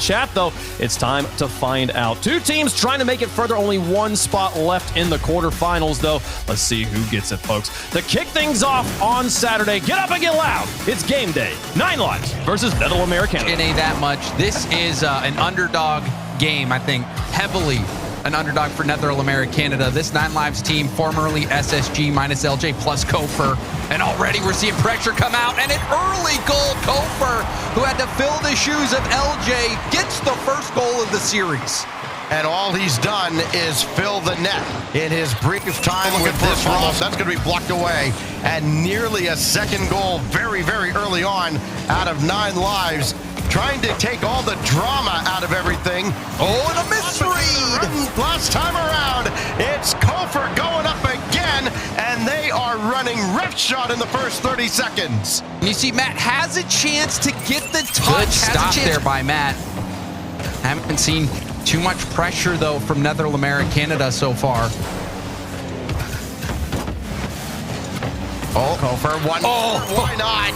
chat, though. It's time to find out. Two teams trying to make it further. Only one spot left in the quarterfinals, though. Let's see who gets it, folks. To kick things off on Saturday, get up and get loud. It's game day. 9 Lives versus Netherlands American. It ain't that much. This is an underdog game, I think, heavily an underdog for Netherlands American. This 9 Lives team, formerly SSG minus LJ plus Kofer. And already we're seeing pressure come out, and an early goal. Kofer, who had to fill the shoes of LJ, gets the first goal of the series. And all he's done is fill the net in his brief time with this roll. That's going to be blocked away. And nearly a second goal very, very early on out of 9 Lives. Trying to take all the drama out of everything. Oh, and a misread! Last time around, it's Kofer going up again, and they are running ref shot in the first 30 seconds. You see, Matt has a chance to get the touch. Good stop there by Matt. Haven't seen too much pressure, though, from Netherlands American so far. Oh, Kofer, why not?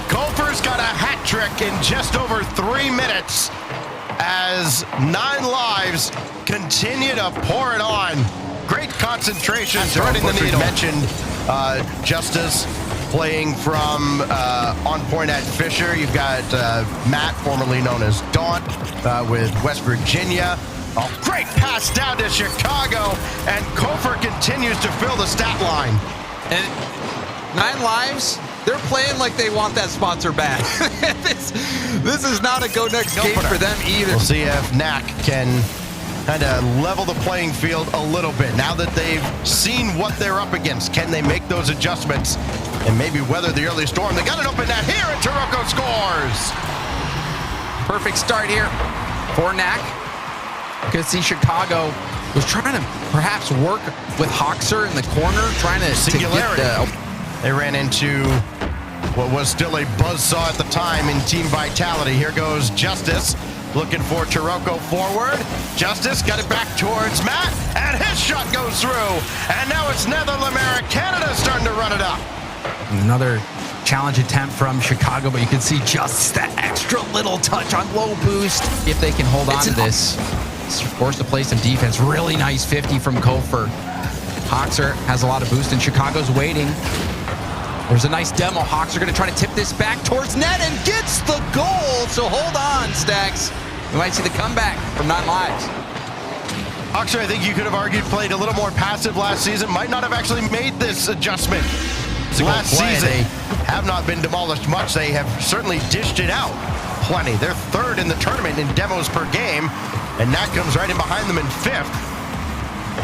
Kofer's got a hat trick in just over 3 minutes as 9 Lives continue to pour it on. Great concentration, threading the needle. Mentioned Justice playing from on point at Fisher. You've got Matt, formerly known as Daunt, with West Virginia. Oh, great pass down to Chicago, and Kofer continues to fill the stat line. And 9 Lives, they're playing like they want that sponsor back. this is not a go next game for them either. We'll see if Knack can kind of level the playing field a little bit. Now that they've seen what they're up against, can they make those adjustments and maybe weather the early storm? They got an open net here, and Taroko scores. Perfect start here for Knack. You can see Chicago was trying to perhaps work with Hoxer in the corner, trying to singularity. They ran into what was still a buzzsaw at the time in Team Vitality. Here goes Justice, looking for Taroko forward. Justice got it back towards Matt, and his shot goes through. And now it's Netherlands American starting to run it up. Another challenge attempt from Chicago, but you can see just that extra little touch on low boost. If they can hold on to this, it's forced to play some defense. Really nice 50 from Kofer. Hoxer has a lot of boost, and Chicago's waiting. There's a nice demo. Hoxer going to try to tip this back towards net and gets the goal. So hold on, Stacks. You might see the comeback from 9 Lives. Hoxer, I think you could have argued, played a little more passive last season. Might not have actually made this adjustment last season. They have not been demolished much. They have certainly dished it out plenty. They're 3rd in the tournament in demos per game, and that comes right in behind them in 5th.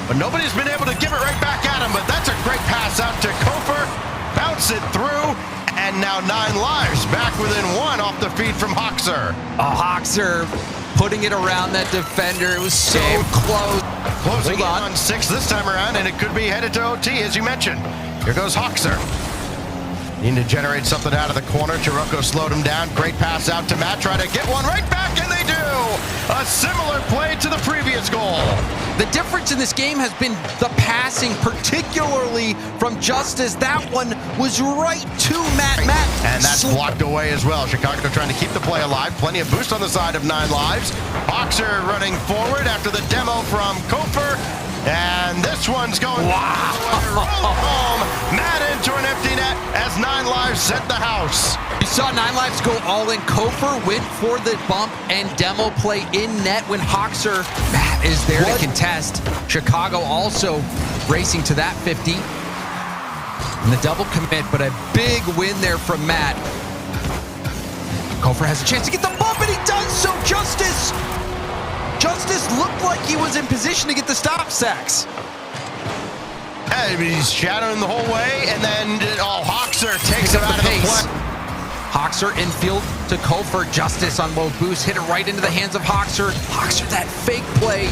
But nobody's been able to give it right back at him. But that's a great pass out to Kofer. Bounce it through, and now 9 Lives back within 1 off the feed from Hoxer. Hoxer putting it around that defender. It was so close. Closing in on 6 this time around, and it could be headed to OT, as you mentioned. Here goes Hoxer. Need to generate something out of the corner. Taroko slowed him down. Great pass out to Matt. Try to get one right back, and they do. A similar play to the previous goal. The difference in this game has been the passing, particularly from Justice. That one was right to Matt. And that's blocked away as well. Chicago trying to keep the play alive. Plenty of boost on the side of 9 Lives. Hoxer running forward after the demo from Kofer. And this one's going home. Matt into an empty net as 9 Lives set the house. You saw 9 Lives go all in. Kofer went for the bump and demo play in net when Hoxer is there to contest. Chicago also racing to that 50. And the double commit, but a big win there from Matt. Kofer has a chance to get the bump, and he does so. Justice looked like he was in position to get the stop, Sacks. Yeah, he's shadowing the whole way, and then Hoxer takes him out of the play. Hoxer infield to Kofer. Justice on low boost, hit it right into the hands of Hoxer. Hoxer, that fake play.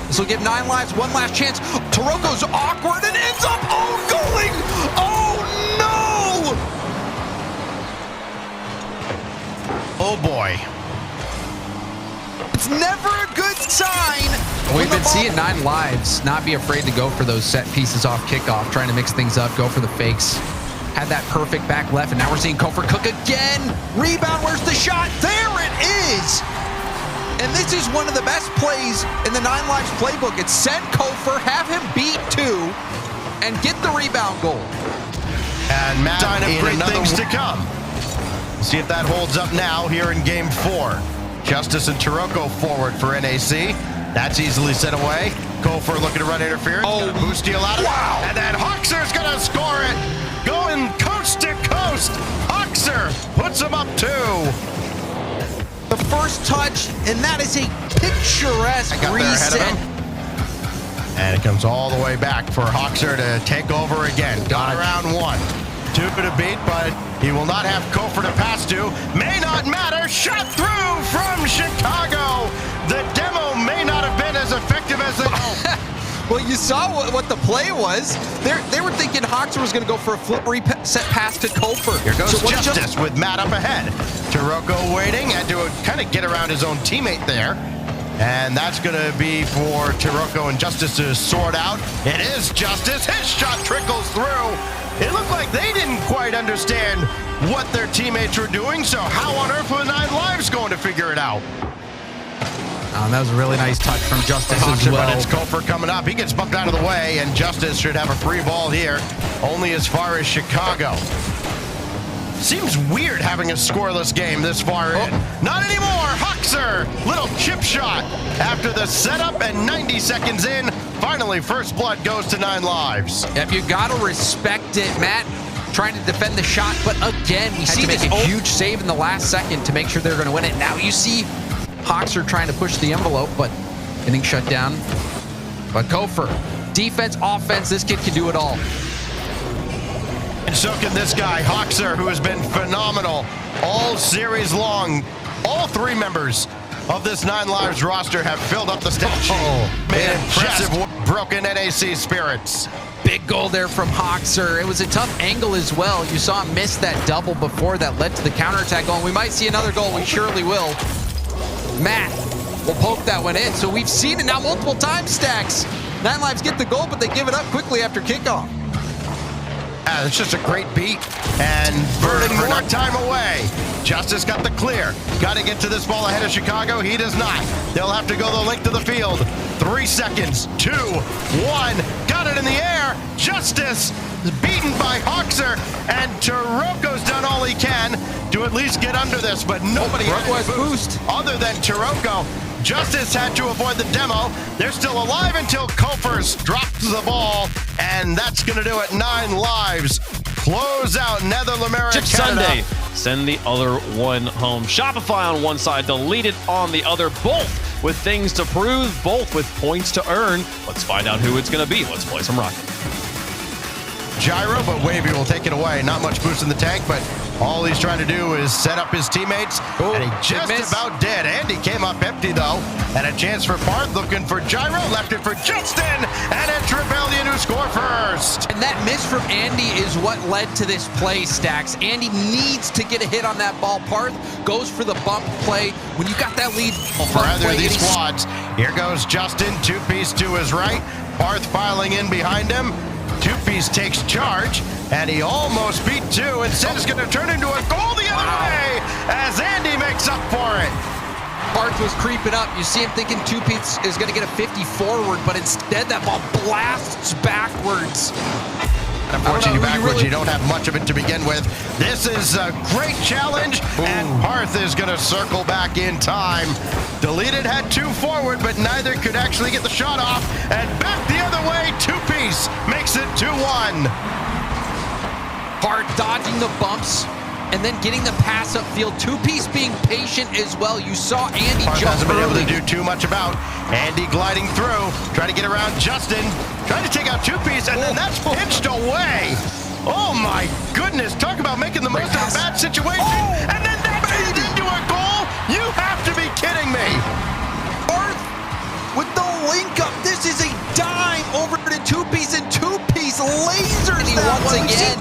This will give 9 Lives one last chance. Taroko's awkward and ends up goaling. Oh no! Oh boy. It's never a good sign. We've been seeing 9 Lives not be afraid to go for those set pieces off kickoff, trying to mix things up, go for the fakes. Had that perfect back left, and now we're seeing Kofer cook again. Rebound, where's the shot? There it is. And this is one of the best plays in the 9 Lives playbook. It's send Kofor, have him beat 2, and get the rebound goal. And Matt, sign of great things to come. See if that holds up now here in game 4. Justice and Taroko forward for NAC. That's easily sent away. Kofor looking to run interference. Oh, boost steal out of it. And then Hoxer's going to score it. Going coast to coast. Hoxer puts him up 2. The first touch, and that is a picturesque reset. And it comes all the way back for Hoxer to take over again. Got around 1. 2 to beat, but he will not have Kofor to pass to. May not matter. Shot through from Chicago. The demo may not have been as effective as they hoped. Well, you saw what the play was. They were thinking Hoxer was going to go for a flip reset pass to Kofor. Here goes Justice with Matt up ahead. Taroko waiting, had to kind of get around his own teammate there. And that's going to be for Taroko and Justice to sort out. It is Justice. His shot trickles through. It looked like they didn't quite understand what their teammates were doing, so how on earth were 9 Lives going to figure it out? That was a really nice touch from Justice as well. But it's Kofor coming up. He gets bumped out of the way, and Justice should have a free ball here, only as far as Chicago. Seems weird having a scoreless game this far in. Not anymore. Hoxer, little chip shot after the setup, and 90 seconds in, finally first blood goes to 9 Lives. Yep, you gotta respect it, Matt. Trying to defend the shot, but again, we see this huge save in the last second to make sure they're going to win it. Now you see Hoxer trying to push the envelope, but getting shut down. But Kofor, defense, offense, this kid can do it all. And so can this guy, Hoxer, who has been phenomenal all series long. All 3 members of this 9 Lives roster have filled up the stat sheet. Made impressive broken NAC spirits. Big goal there from Hoxer. It was a tough angle as well. You saw him miss that double before that led to the counterattack goal. And we might see another goal. We surely will. Matt will poke that one in. So we've seen it now multiple times, Stacks. 9 Lives get the goal, but they give it up quickly after kickoff. It's just a great beat and burning more time away. Justice got the clear. Got to get to this ball ahead of Chicago. He does not. They'll have to go the length of the field. 3 seconds. 2, 1. Got it in the air. Justice is beaten by Hoxer, and Taroko's done all he can to at least get under this, but nobody has boost other than Taroko. Justice had to avoid the demo. They're still alive until Kofor drops the ball, and that's going to do it. 9 Lives close out Nether Lamera Canada. Sunday, send the other one home. Shopify on one side, deleted on the other. Both with things to prove, both with points to earn. Let's find out who it's going to be. Let's play some rocket. Gyro, but Wavy will take it away. Not much boost in the tank, but all he's trying to do is set up his teammates, and he just about did. Andy came up empty, though, and a chance for Parth, looking for Gyro, left it for Justin, and it's Rebellion who score first. And that miss from Andy is what led to this play, Stacks. Andy needs to get a hit on that ball. Parth goes for the bump play. When you got that lead for either of these squads, here goes Justin, 2-piece to his right, Parth filing in behind him. 2-piece takes charge, and he almost beat 2. Instead, it's going to turn into a goal the other way as Andy makes up for it. Parth was creeping up. You see him thinking 2-piece is going to get a 50 forward, but instead that ball blasts backwards. Unfortunately, backwards, you don't have much of it to begin with. This is a great challenge, and Parth is going to circle back in time. Deleted had 2 forward, but neither could actually get the shot off. And back the other way, 2-piece makes it 2-1. Parth dodging the bumps and then getting the pass upfield. 2-piece being patient as well. You saw Andy Parth jump hasn't been able early. to do too much about. Andy gliding through, trying to get around Justin, trying to take out 2-piece, and then that's pinched away. Oh my goodness, talk about making the most of a bad situation. And then that's turned into a goal? You have to be kidding me. Parth with the link up. This is a dime over to 2-piece, and 2-piece lasers that once again.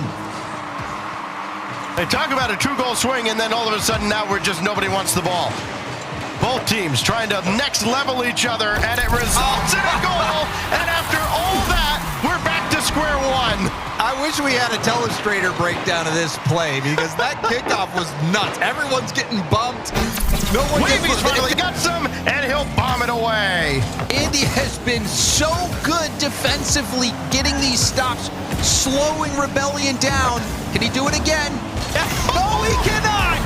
They talk about a 2-goal swing, and then all of a sudden now we're just nobody wants the ball. Both teams trying to next level each other, and it results in a goal. And after all that, we're back to square one. I wish we had a telestrator breakdown of this play, because that kickoff was nuts. Everyone's getting bumped. No one Wavy's finally got some, and has been so good defensively, getting these stops, slowing Rebellion down. Can he do it again? No, he cannot.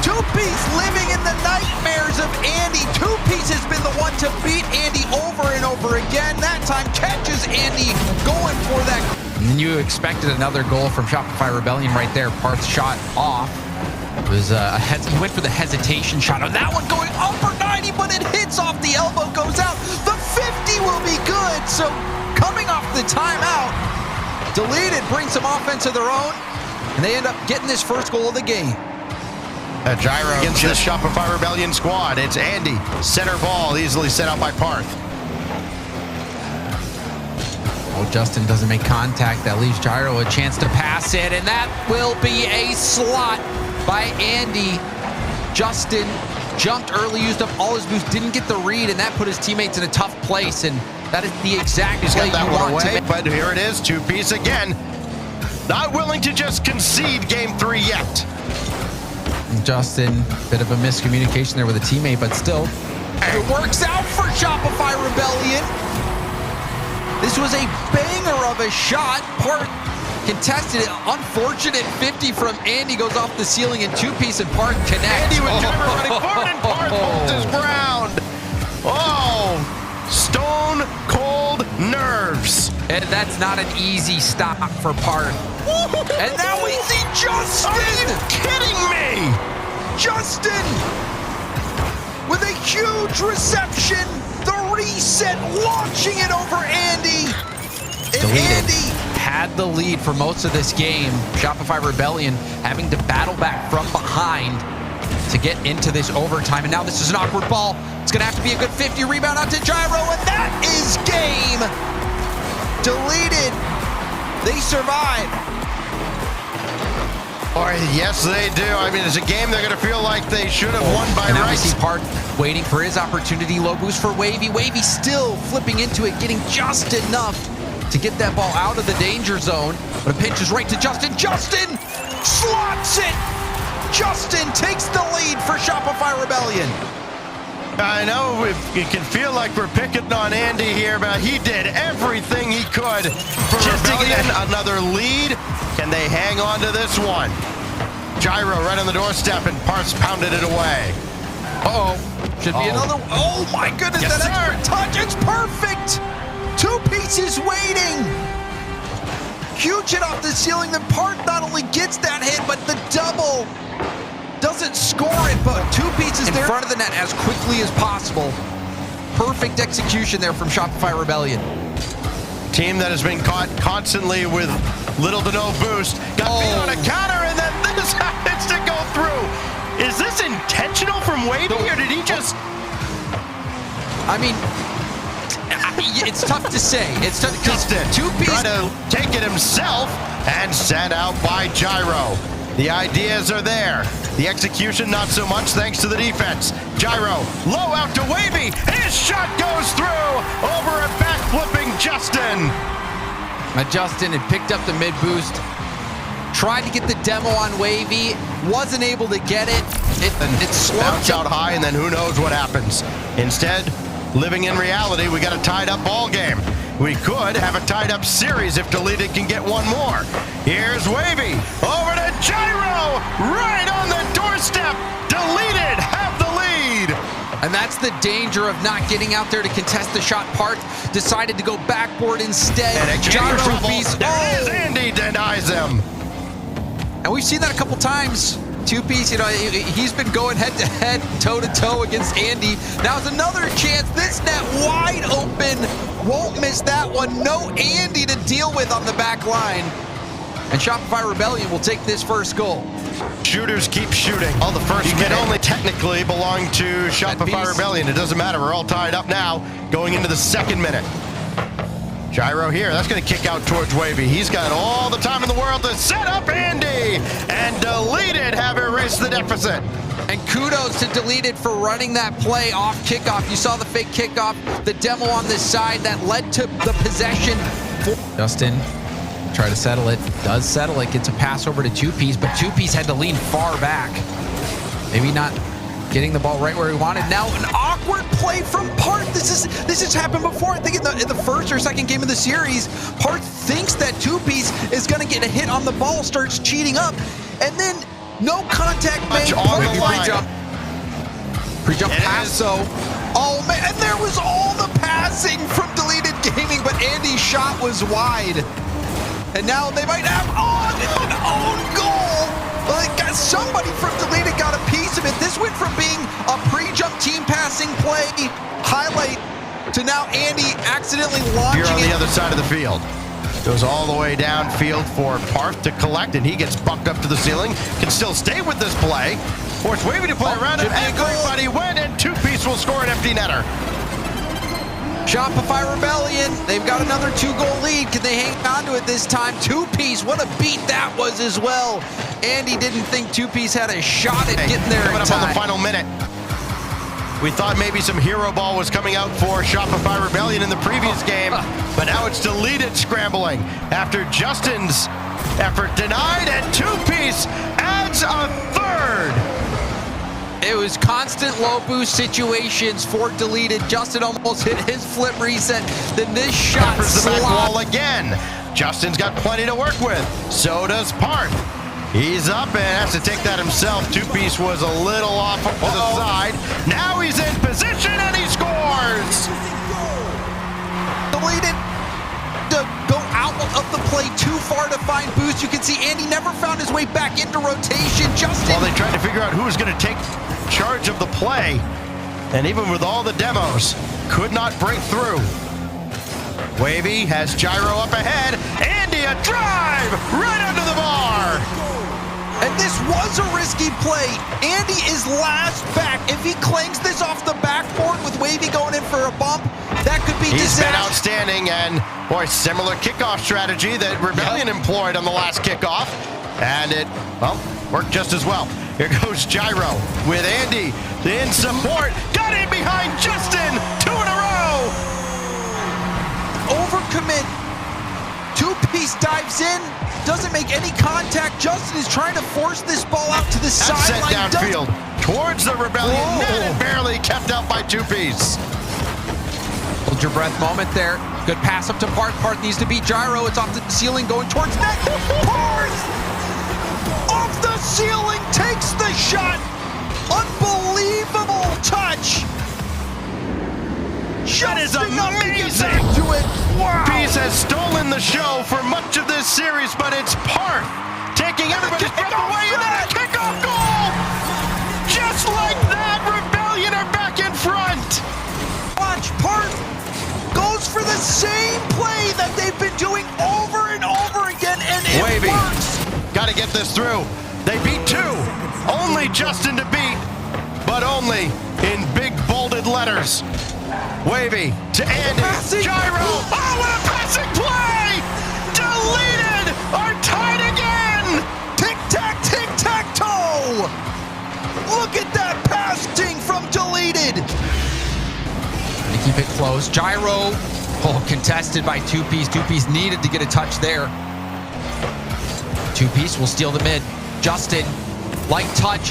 Two-Piece living in the nightmares of Andy. Two-Piece has been the one to beat Andy over and over again. That time catches Andy going for that. And you expected another goal from Shopify Rebellion right there. Parth shot off. It was he went for the hesitation shot. On that one going upper 90, but it hits off the elbow, goes out. The 50 will be good. So coming off the timeout, Deleted brings some offense of their own, and they end up getting this first goal of the game. A gyro against the Shopify Rebellion squad. It's Andy. Center ball easily set out by Parth. Oh, Justin doesn't make contact. That leaves Gyro a chance to pass it, and that will be a slot by Andy. Justin jumped early, used up all his boost, didn't get the read, and that put his teammates in a tough place, and that is the exact play you want to make. But here it is, Two-Piece again. Not willing to just concede game 3 yet. Justin, bit of a miscommunication there with a teammate, but still. It works out for Shopify Rebellion. This was a banger of a shot. Parth contested it. Unfortunate 50 from Andy goes off the ceiling, and Two-Piece and Parth connect. Andy with Gyro running forward, and Parth holds his ground. Oh, stone cold nerves. And that's not an easy stop for Parth. And now we see Justin. Are you kidding me? Justin with a huge reception. The reset, launching it over Andy. And Deleted. Andy Had the lead for most of this game. Shopify Rebellion having to battle back from behind to get into this overtime. And now this is an awkward ball. It's going to have to be a good 50 rebound out to Gyro, and that is game. Deleted. They survive. Or yes, they do. I mean, it's a game they're going to feel like they should have won by and now we rights. see Parth waiting for his opportunity. Low boost for Wavy. Wavy still flipping into it, getting just enough to get that ball out of the danger zone. But a pinch is right to Justin. Justin slots it. Justin takes the lead for Shopify Rebellion. I know it can feel like we're picking on Andy here, but he did everything he could for Rebellion. Another lead. Can they hang on to this one? Gyro right on the doorstep, and Parth's pounded it away. Uh-oh. Should be another. Oh, my goodness. Yes, that sir. extra touch. It's perfect. Two-Piece is waiting. Huge hit off the ceiling. Then Parth not only gets that hit, but the double. Doesn't score it, but Two-Piece is there in front of the net as quickly as possible. Perfect execution there from Shopify Rebellion. Team that has been caught constantly with little to no boost. Got beat on a counter, and then this happens to go through. Is this intentional from Wavy, or did he just... I mean, it's tough to say. It's tough because Two-Piece try to take it himself and sent out by Gyro. The ideas are there. The execution, not so much, thanks to the defense. Gyro, low out to Wavy. His shot goes through over a back-flipping Justin. Justin had picked up the mid-boost. tried to get the demo on Wavy, wasn't able to get it. It sloped out high, and then who knows what happens. Instead, living in reality, we got a tied-up ball game. We could have a tied-up series if Deleted can get one more. Here's Wavy, over to Gyro, right on the doorstep. Deleted have the lead. And that's the danger of not getting out there to contest the shot. Parth decided to go backboard instead. And Gyro beats. There it is. Andy denies him. And we've seen that a couple times. Two-Piece, you know, he's been going head-to-head, toe-to-toe against Andy. Now's another chance. This net wide open. Won't miss that one. No Andy to deal with on the back line. And Shopify Rebellion will take this first goal. Shooters keep shooting. Oh, the first can only technically belong to Shopify Rebellion. It doesn't matter. We're all tied up now, going into the second minute. Gyro here. That's going to kick out towards Wavy. He's got all the time in the world to set up Andy. And Deleted have erased the deficit. And kudos to Deleted for running that play off kickoff. You saw the fake kickoff, the demo on this side that led to the possession. Justin try to settle it, does settle it, gets a pass over to Two-Piece, but Two-Piece had to lean far back. Maybe not getting the ball right where he wanted. Now an awkward play from Part. This has happened before. I think in the first or second game of the series, Part thinks that two-piece is going to get a hit on the ball, starts cheating up, and then no contact made. On the line. Pre-jump pass, so. Oh, man, and there was all the passing from Deleted Gaming, but Andy's shot was wide. And now they might have an own goal. Like, somebody from Deleted got a piece of it. This went from being a pre-jump team passing play highlight to now Andy accidentally launching Here on it. the other side of the field. Goes all the way downfield for Parth to collect, and he gets bucked up to the ceiling. Can still stay with this play. Force Wavy to play around him. Everybody went, and two-piece will score an empty netter. Shopify Rebellion, they've got another 2-goal lead. Can they hang on to it this time? Two-piece, what a beat that was as well. Andy didn't think two-piece had a shot at getting there Coming in up time. on the final minute. We thought maybe some hero ball was coming out for Shopify Rebellion in the previous game, but now it's Deleted scrambling after Justin's effort denied, and two-piece adds a third. It was constant low boost situations for Deleted. Justin almost hit his flip reset. Then this shot Peppers the back slot. wall again. Justin's got plenty to work with. So does Parth. He's up and has to take that himself. Two-piece was a little off to the side. Now he's in position and he scores. Deleted to go out of the play too far to find boost. You can see Andy never found his way back into rotation. Justin. While they tried to figure out who was going to take charge of the play, and even with all the demos, could not break through. Wavy has gyro up ahead. Andy, a drive right under the bar. And this was a risky play. Andy is last back. If he clangs this off the backboard with Wavy going in for a bump, that could be He's been disastrous. outstanding, and boy, similar kickoff strategy that Rebellion employed on the last kickoff, and it, well, worked just as well. Here goes Gyro with Andy in support. Got in behind Justin. 2 in a row. Overcommit. Two-piece dives in, doesn't make any contact. Justin is trying to force this ball out to the Set sideline. downfield towards the Rebellion net, and barely kept out by two-piece. Hold your breath moment there. Good pass up to Parth. Parth needs to beat Gyro. It's off the ceiling going towards net. Parth! Off the ceiling, takes the shot. Unbelievable touch. That is Justin up to get amazing. back to it. Wow. Piece has stolen the show for much of this series, but it's Parth taking everybody's breath away, and then a kickoff goal. Just like that, Rebellion are back in front. Watch, Parth goes for the same play that they've been doing over and over again, and it Wavy. works. Got to get this through. They beat 2. Only Justin to beat, but only in big bolded letters. Wavy to Andy. Passing. Gyro. Oh, what a passing play! Deleted are tied again. Tic-tac-toe. Look at that passing from Deleted. They keep it close. Gyro. Oh, contested by two-piece. Two-piece needed to get a touch there. Two-piece will steal the mid. Justin, light touch.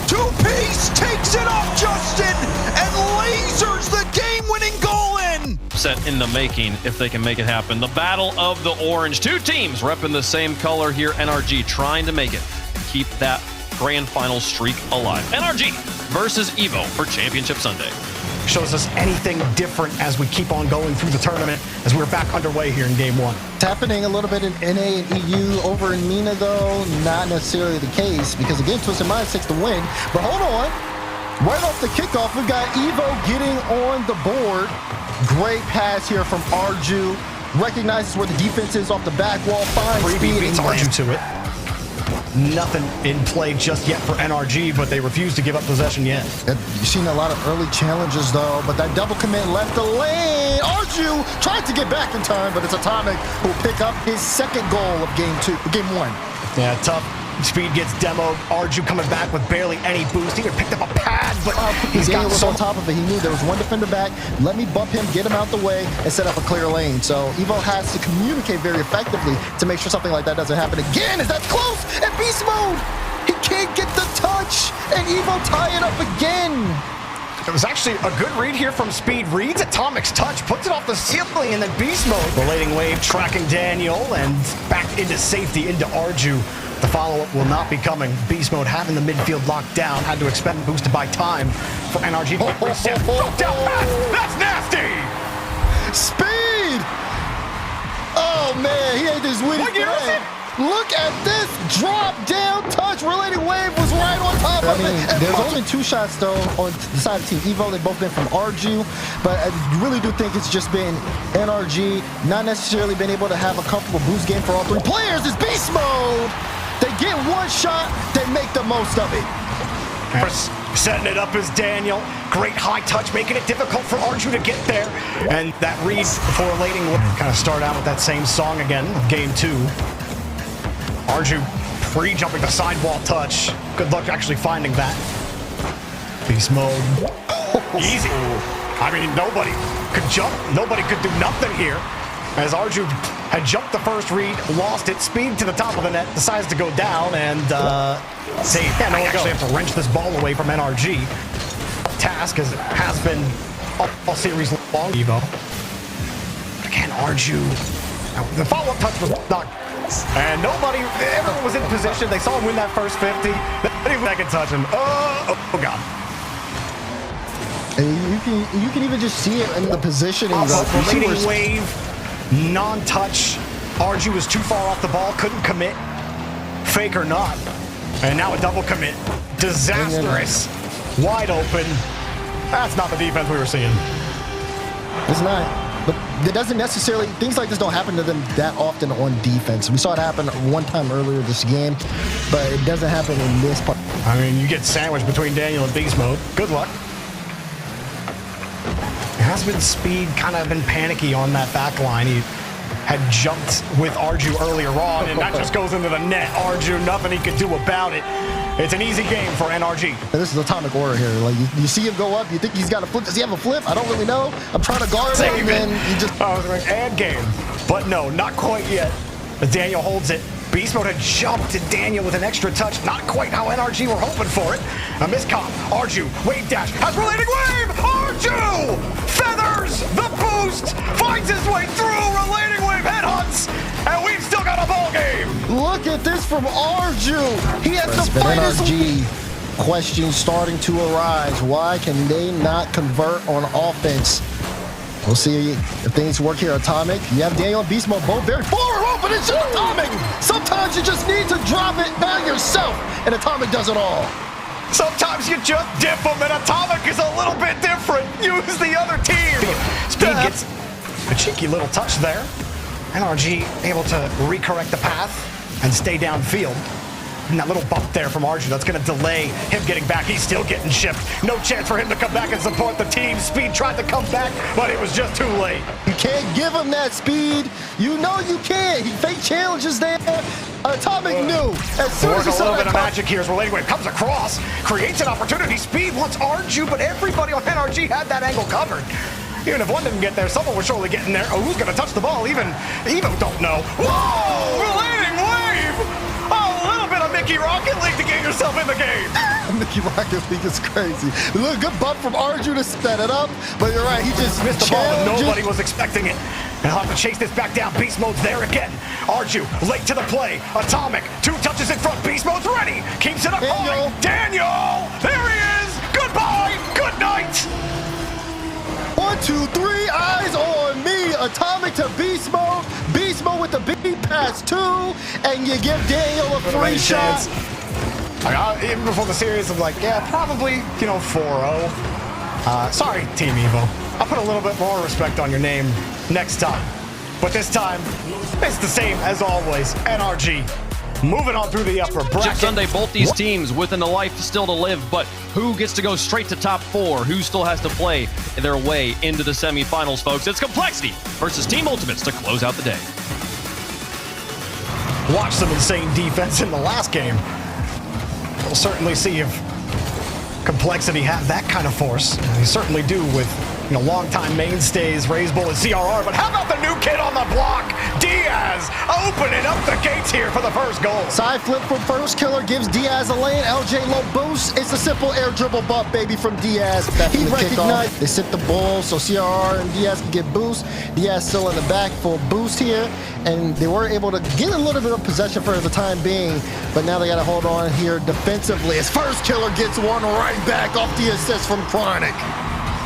Two-piece takes it off Justin and lasers the game-winning goal in. Set in the making if they can make it happen. The battle of the orange. Two teams repping the same color here. NRG trying to make it. Keep that grand final streak alive. NRG versus Evo for Championship Sunday. Shows us anything different as we keep on going through the tournament, as we're back underway here in game 1. It's happening a little bit in NA and EU. Over in MENA, though, not necessarily the case, because again, Twisted Minds takes the win. But hold on. Right off the kickoff, we've got Evo getting on the board. Great pass here from Arju. Recognizes where the defense is off the back wall. Finds Freebie speed beats and Arju to it. Nothing in play just yet for NRG, but they refuse to give up possession yet. You've seen a lot of early challenges, though, but that double commit left the lane. Arju tried to get back in time, but it's Atomic who will pick up his second goal of game 1. Yeah, tough. Speed gets demoed. Arju coming back with barely any boost. He picked up a pad, but he's Daniel got was so on top of it. He knew there was one defender back. Let me bump him, get him out the way, and set up a clear lane. So Evo has to communicate very effectively to make sure something like that doesn't happen again, as that's close, and beast mode He can't get the touch, and Evo tie it up again. It was actually a good read here from Speed. Reads Atomic's touch, puts it off the ceiling, and then Beast Mode. The Relating Wave tracking Daniel, and back into safety, into Arju. The follow-up will not be coming. Beast Mode having the midfield locked down. Had to expend boost to buy time for NRG to get reset. Drop down pass! That's nasty! Speed! Oh, man, he ain't this witty. What year is it? Look at this drop-down touch. Relating Wave was right on top of it. There's only 2 shots, though, on the side of Team Evo. They've both been from Arju, but I really do think it's just been NRG, not necessarily been able to have a comfortable boost game for all 3 players. It's Beast Mode. They get 1 shot, they make the most of it. Setting it up as Daniel. Great high touch, making it difficult for Arju to get there. And that read before Relating Wave kind of start out with that same song again, game 2. Arju pre-jumping the sidewall touch. Good luck actually finding that. Beast Mode. Easy. I mean, nobody could jump. Nobody could do nothing here. As Arju had jumped the first read, lost it, speed to the top of the net, decides to go down and save. Yeah, I actually have to wrench this ball away from NRG. Task as it has been all series long. Evo. Again, Arju. The follow-up touch was not. And everyone was in position. They saw him win that first 50. They can touch him. Oh God. And you can even just see it in the positioning. Relating Wave, non-touch. Arju was too far off the ball, couldn't commit. Fake or not. And now a double commit. Disastrous. Wide open. That's not the defense we were seeing. It's not. But it doesn't necessarily, things like this don't happen to them that often on defense. We saw it happen 1 time earlier this game, but it doesn't happen in this part. I mean, you get sandwiched between Daniel and Beast Mode. Good luck. It has been Speed kind of been panicky on that back line. He had jumped with Arju earlier on, and that just goes into the net. Arju, nothing he could do about it. It's an easy game for NRG. And this is atomic order here. Like you see him go up, you think he's got a flip. Does he have a flip? I don't really know. I'm trying to guard him, and he just. I was like, and game. But no, not quite yet. As Daniel holds it. Beast Mode had jumped to Daniel with an extra touch. Not quite how NRG were hoping for it. A miscom. Arju, wave dash, has Relating Wave. Arju feathers the boost, finds his way through. Relating Wave headhunts, and we've still got a ball game. Look at this from Arju. He has to fight NRG. Questions starting to arise. Why can they not convert on offense? We'll see if things work here. Atomic, you have Daniel and Beast Mode both very forward open. It's just Atomic. Sometimes you just need to drop it by yourself, and Atomic does it all. Sometimes you just dip them, and Atomic is a little bit different. Use the other team. Speed gets a cheeky little touch there. NRG able to recorrect the path and stay downfield. And that little bump there from Arju, that's going to delay him getting back. He's still getting shipped. No chance for him to come back and support the team. Speed tried to come back, but it was just too late. You can't give him that Speed. You know you can't. He fake challenges there. Atomic knew. As soon as he saw a little bit that of magic here as Relating Wave comes across, creates an opportunity. Speed wants Arju, but everybody on NRG had that angle covered. Even if one didn't get there, someone was surely getting there. Oh, who's going to touch the ball? Even Evo don't know. Whoa! Relating Wave! A little bit of Mickey Rocket League to get yourself in the game. Mickey Rocket League is crazy. Look, good bump from Arju to set it up, but you're right, he just missed the ball, and nobody was expecting it. And he'll have to chase this back down. Beast Mode's there again. Arju, late to the play. Atomic, 2 touches in front. Beast Mode's ready. Keeps it up high. Daniel, there he is. Goodbye. Good night. 1, 2, 3, eyes on me. Atomic to Beast Mode. Beast Mode with the big pass 2, and you give Daniel a free shot. Even before the series, I'm like, yeah, probably, 4-0. Sorry, Team Evo. I'll put a little bit more respect on your name next time. But this time, it's the same as always. NRG. Moving on through the upper bracket. Jeff Sunday, both these teams within a life still to live, but who gets to go straight to top 4? Who still has to play their way into the semifinals, folks? It's Complexity versus Team Ultimates to close out the day. Watch some insane defense in the last game. We'll certainly see if Complexity have that kind of force. They certainly do with, longtime mainstays, RazeBull and CRR. But how about the new kid on the block? Diaz opening up the gates here for the first goal. Side flip from First Killer gives Diaz a lane. LJ low boost. It's a simple air dribble bump, baby, from Diaz. He recognized. They sit the ball so CRR and Diaz can get boost. Diaz still in the back for a boost here. And they were able to get a little bit of possession for the time being. But now they got to hold on here defensively as First Killer gets one right back off the assist from Chronic.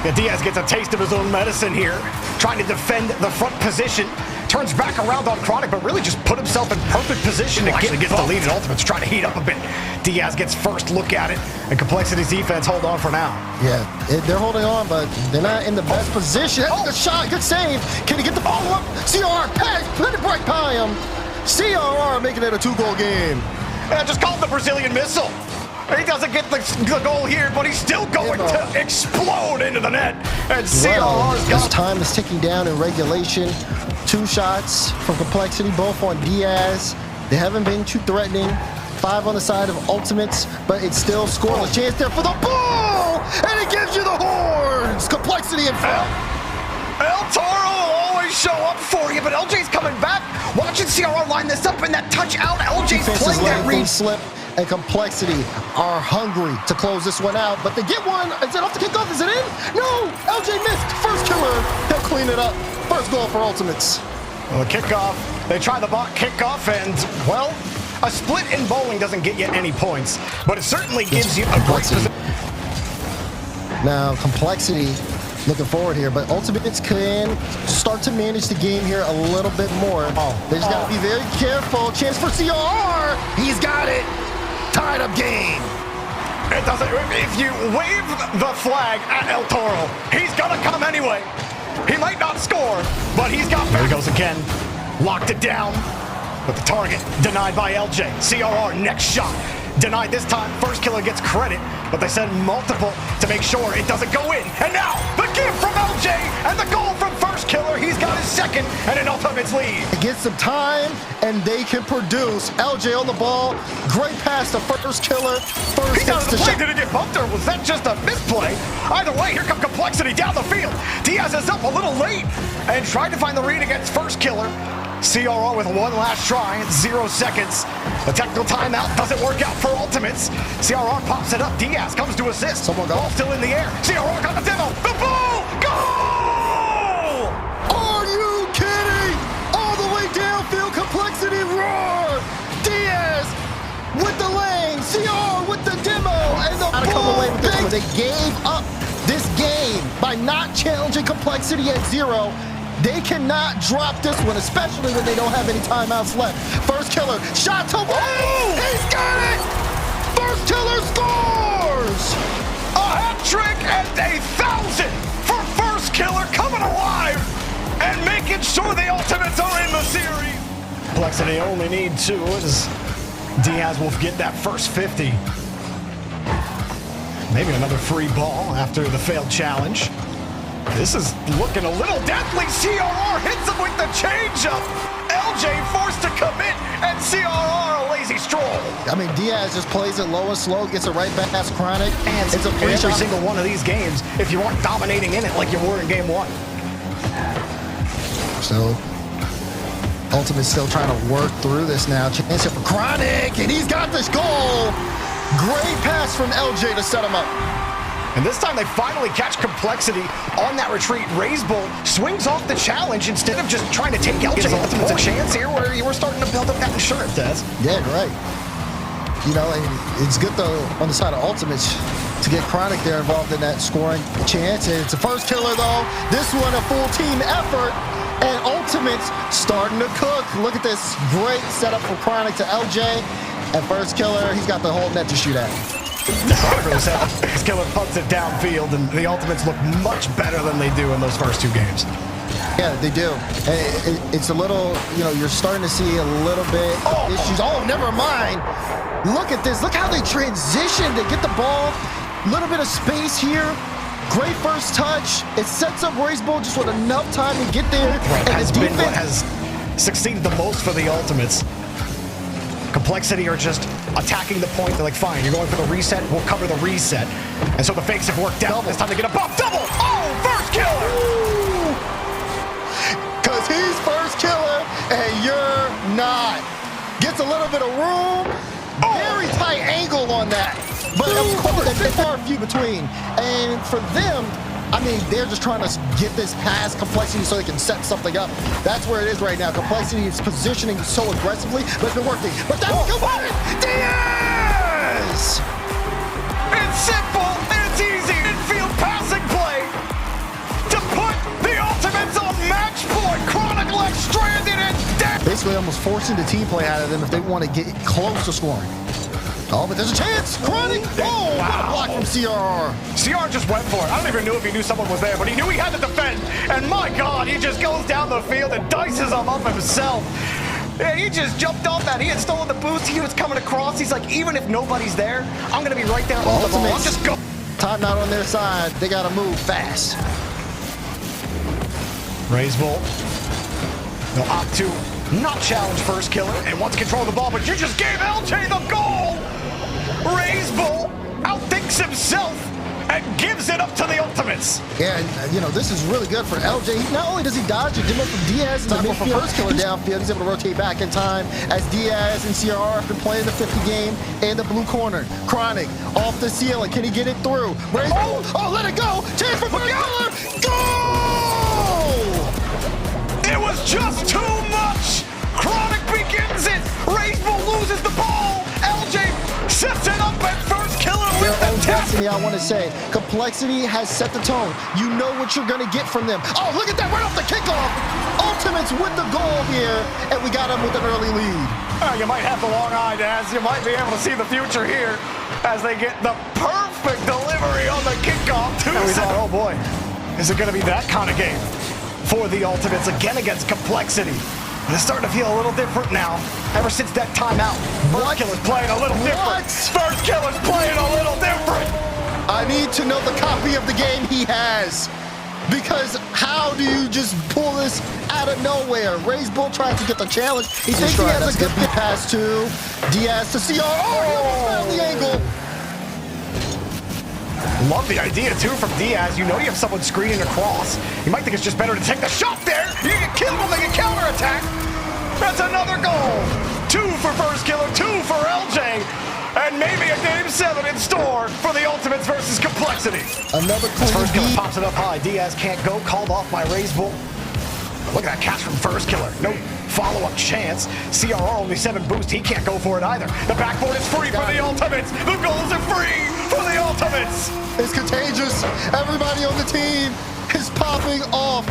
Yeah, Diaz gets a taste of his own medicine here, trying to defend the front position. Turns back around on Chronic, but really just put himself in perfect position to get the lead. And Ultimate's trying to heat up a bit. Diaz gets first look at it, and Complexity's defense hold on for now. Yeah, they're holding on, but they're not in the best position. Good shot, good save. Can he get the ball up? CRR pass, put it right by him. CRR making it a 2-goal game. And just called the Brazilian missile. He doesn't get the goal here, but he's still going to explode into the net. And CRR's got... As time is ticking down in regulation, 2 shots from Complexity, both on Diaz. They haven't been too threatening. 5 on the side of Ultimates, but it's still scoreless. Chance there for the ball, and it gives you the horns. Complexity in front. El Toro will always show up for you, but LJ's coming back. Watching CRR line this up, and that touch out. LJ's playing that read. Slip. And Complexity are hungry to close this one out, but they get one. Is it off the kickoff? Is it in? No! LJ missed. First Killer. He'll clean it up. First goal for Ultimates. Well, the kickoff. They try the bot kickoff, and, well, a split in bowling doesn't get you any points, but it certainly gives you a great position. Now, Complexity looking forward here, but Ultimates can start to manage the game here a little bit more. They just got to be very careful. Chance for CRR. He's got it. Tied up game. It doesn't. If you wave the flag at El Toro, he's gonna come anyway. He might not score, but he's got. There he goes again. Locked it down. But the target denied by LJ. CRR next shot. Denied this time. First Killer gets credit, but they send multiple to make sure it doesn't go in. And now the gift from LJ and the goal from First Killer. He's got his second and an Ultimates lead. It gets some time and they can produce. LJ on the ball. Great pass to First Killer. First he got the play. Did it get bumped or was that just a misplay? Either way, here comes Complexity down the field. Diaz is up a little late and tried to find the read against First Killer. CRR with one last try at 0 seconds. The technical timeout doesn't work out for Ultimates. CRR pops it up. Diaz comes to assist. Ball still in the air. CRR got the demo. The ball! Goal! Are you kidding? All the way downfield. Complexity roar. Diaz with the lane. CRR with the demo. And the ball. They gave up this game by not challenging Complexity at 0. They cannot drop this one, especially when they don't have any timeouts left. First Killer, shot to one. He's got it! First Killer scores! A hat trick and 1,000 for First Killer coming alive and making sure the Ultimates are in the series. Complexity only need 2 as Diaz will get that first 50. Maybe another free ball after the failed challenge. This is looking a little deathly. CRR hits him with the changeup. LJ forced to commit, and CRR a lazy stroll. I mean, Diaz just plays it low and slow, gets it right back past Chronic. And it's a free every single one of these games if you aren't dominating in it like you were in game 1. So, Ultimate's still trying to work through this now. Chance here for Chronic, and he's got this goal. Great pass from LJ to set him up. And this time they finally catch Complexity on that retreat. RazeBull swings off the challenge instead of just trying to take LJ. Ultimate's a chance here where you were starting to build up that insurance, Des. Yeah, right. You know, and it's good though on the side of Ultimates to get Chronic there involved in that scoring chance. And it's a First Killer though. This one a full team effort. And Ultimates starting to cook. Look at this great setup from Chronic to LJ. And First Killer, he's got the whole net to shoot at. This Killer punts it downfield, and the Ultimates look much better than they do in those first 2 games. Yeah, they do. And it's a little, you're starting to see a little bit of issues. Oh, never mind. Look at this. Look how they transition. They get the ball. A little bit of space here. Great first touch. It sets up RazeBull just with enough time to get there. And has been what has succeeded the most for the Ultimates. Complexity are just attacking the point. They're like, fine, you're going for the reset, we'll cover the reset. And so the fakes have worked out. It's time to get a buff. Double! Oh, first killer! Because he's first killer and you're not. Gets a little bit of room. Very tight angle on that. But of course, they're far few between. And for them, I mean, they're just trying to get this past Complexity so they can set something up. That's where it is right now. Complexity is positioning so aggressively, but it's been working. But that's good. Diaz! It's simple, it's easy. Infield passing play to put the Ultimates on match point. Chronic left stranded and dead. Basically almost forcing the team play out of them if they want to get close to scoring. Oh, but there's a chance. Chronic. Oh, what a block from CRR. CR just went for it. I don't even know if he knew someone was there, but he knew he had to defend. And my God, he just goes down the field and dices them up himself. Yeah, he just jumped off that. He had stolen the boost. He was coming across. He's like, even if nobody's there, I'm going to be right there on the ball. I'll just go. Time not on their side. They got to move fast. Raisebolt. They'll opt to not challenge first killer and want to control the ball, but you just gave LJ the goal. Raisebolt outthinks himself and gives it up to the Ultimates. Yeah, and you know, this is really good for LJ. Not only does he dodge a demo from Diaz in the midfield, first killer downfield, he's able to rotate back in time as Diaz and CRR have been playing the 50 game in the blue corner. Chronic off the ceiling. Can he get it through? Oh, let it go. Chance for first killer. Goal! It was just too much. Chronic begins it. Raisebolt loses the ball. LJ sets it up at first killer with the destiny, I want to say. Complexity has set the tone. You know what you're going to get from them. Oh, look at that right off the kickoff. Ultimates with the goal here, and we got them with an early lead. You might have the long eye, Daz. You might be able to see the future here as they get the perfect delivery on the kickoff. And we thought, oh boy, is it going to be that kind of game for the Ultimates again against Complexity? It's starting to feel a little different now. Ever since that timeout, First Killer's playing a little different. First Killer's playing a little different. I need to know the copy of the game he has. Because how do you just pull this out of nowhere? Raisebolt tries to get the challenge. He thinks he has a good pass to Diaz to CR. Oh, he almost found the angle. Love the idea, too, from Diaz. You know you have someone screening across. You might think it's just better to take the shot there. You get killed when they can counterattack. That's another goal. 2 for first killer, 2 for LJ. And maybe a game 7 in store for the Ultimates versus Complexity. Another clean First killer pops it up high. Diaz can't go. Called off by Raisebolt. Look at that catch from first killer. No follow-up chance. CRR only 7 boost. He can't go for it either. The backboard is free for the Ultimates. The goals are free for the Ultimates. It's contagious. Everybody on the team is popping off.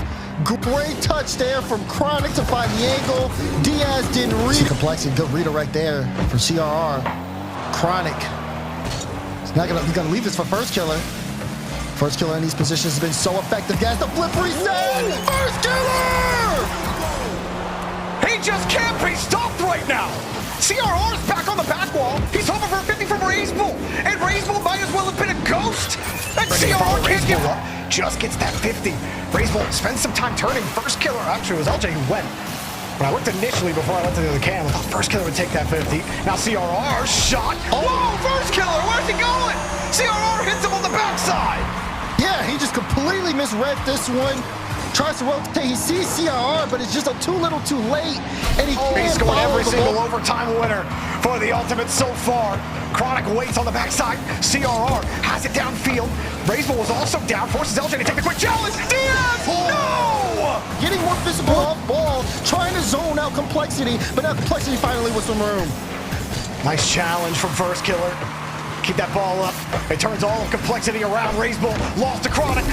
Great touch there from Chronic to find the angle. Diaz didn't read. Complexity, good reader right there for CRR. Chronic. He's gonna leave this for first killer. First killer in these positions has been so effective, guys. The flip reset! First killer! He just can't be stopped right now. CRR's back on the back wall. He's hoping for a 50 from Raisebolt. And Raisebolt might as well have been a ghost. And CRR can't give up. Just gets that 50. Raisebolt spends some time turning. First killer, actually, it was LJ who went. When I looked initially before I went to the other cam, I thought first killer would take that 50. Now CRR shot. Oh, first killer, where's he going? CRR hits him on the backside. Yeah, he just completely misread this one. Tries to rotate. He sees CRR, but it's just too little too late. And he can't he's going follow every single overtime winner for the Ultimate so far. Chronic waits on the backside. CRR has it downfield. Raisebolt was also down. Forces LJ to take the quick challenge. Diaz! No! Getting more visible off ball. Trying to zone out Complexity, but now Complexity finally with some room. Nice challenge from first killer. Keep that ball up. It turns all of Complexity around. Raisebolt lost to Chronic.